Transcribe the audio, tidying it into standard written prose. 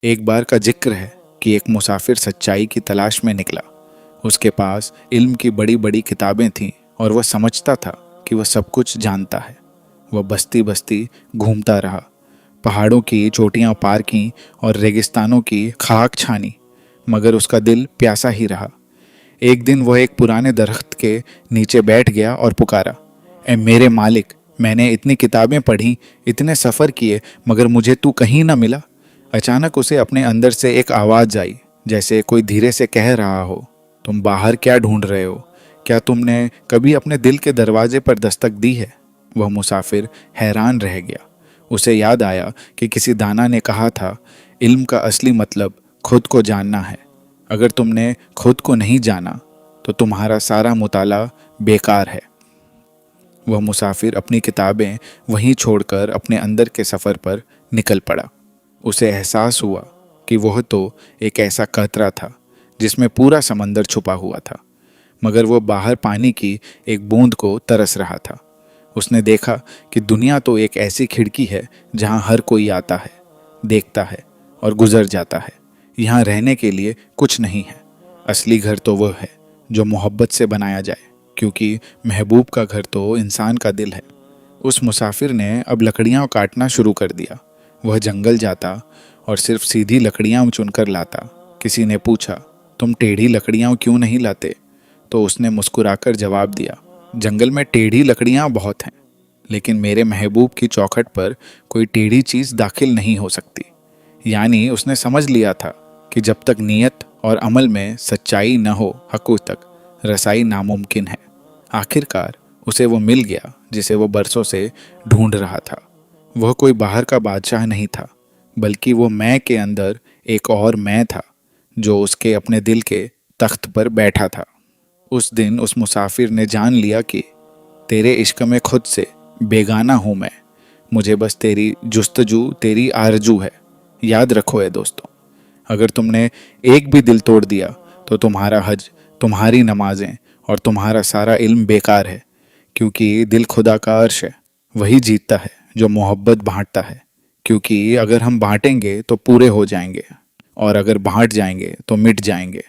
एक बार का जिक्र है कि एक मुसाफिर सच्चाई की तलाश में निकला। उसके पास इल्म की बड़ी बड़ी किताबें थीं और वह समझता था कि वह सब कुछ जानता है। वह बस्ती बस्ती घूमता रहा, पहाड़ों की चोटियां पार की और रेगिस्तानों की खाक छानी, मगर उसका दिल प्यासा ही रहा। एक दिन वह एक पुराने दरख्त के नीचे बैठ गया और पुकारा, ए मेरे मालिक, मैंने इतनी किताबें पढ़ी, इतने सफ़र किए, मगर मुझे तू कहीं ना मिला। अचानक उसे अपने अंदर से एक आवाज़ आई, जैसे कोई धीरे से कह रहा हो, तुम बाहर क्या ढूंढ रहे हो? क्या तुमने कभी अपने दिल के दरवाजे पर दस्तक दी है? वह मुसाफिर हैरान रह गया। उसे याद आया कि किसी दाना ने कहा था, इल्म का असली मतलब खुद को जानना है। अगर तुमने खुद को नहीं जाना तो तुम्हारा सारा मुताला बेकार है। वह मुसाफिर अपनी किताबें वहीं छोड़कर अपने अंदर के सफ़र पर निकल पड़ा। उसे एहसास हुआ कि वह तो एक ऐसा कतरा था जिसमें पूरा समंदर छुपा हुआ था, मगर वह बाहर पानी की एक बूंद को तरस रहा था। उसने देखा कि दुनिया तो एक ऐसी खिड़की है जहां हर कोई आता है, देखता है और गुजर जाता है। यहाँ रहने के लिए कुछ नहीं है। असली घर तो वह है जो मोहब्बत से बनाया जाए, क्योंकि महबूब का घर तो इंसान का दिल है। उस मुसाफिर ने अब लकड़ियाँ काटना शुरू कर दिया। वह जंगल जाता और सिर्फ सीधी लकड़ियाँ चुनकर लाता। किसी ने पूछा, तुम टेढ़ी लकड़ियाँ क्यों नहीं लाते? तो उसने मुस्कुराकर जवाब दिया, जंगल में टेढ़ी लकड़ियाँ बहुत हैं, लेकिन मेरे महबूब की चौखट पर कोई टेढ़ी चीज़ दाखिल नहीं हो सकती। यानी उसने समझ लिया था कि जब तक नीयत और अमल में सच्चाई न हो, हक़ूक़ तक रसाई नामुमकिन है। आखिरकार उसे वो मिल गया जिसे वो बरसों से ढूंढ रहा था। वह कोई बाहर का बादशाह नहीं था, बल्कि वो मैं के अंदर एक और मैं था जो उसके अपने दिल के तख्त पर बैठा था। उस दिन उस मुसाफिर ने जान लिया कि तेरे इश्क में खुद से बेगाना हूँ मैं, मुझे बस तेरी जुस्तजू, तेरी आरजू है। याद रखो है दोस्तों, अगर तुमने एक भी दिल तोड़ दिया तो तुम्हारा हज, तुम्हारी नमाजें और तुम्हारा सारा इल्म बेकार है, क्योंकि दिल खुदा का अर्श है। वही जीतता है जो मोहब्बत बांटता है, क्योंकि अगर हम बांटेंगे तो पूरे हो जाएंगे और अगर बांट जाएंगे तो मिट जाएंगे।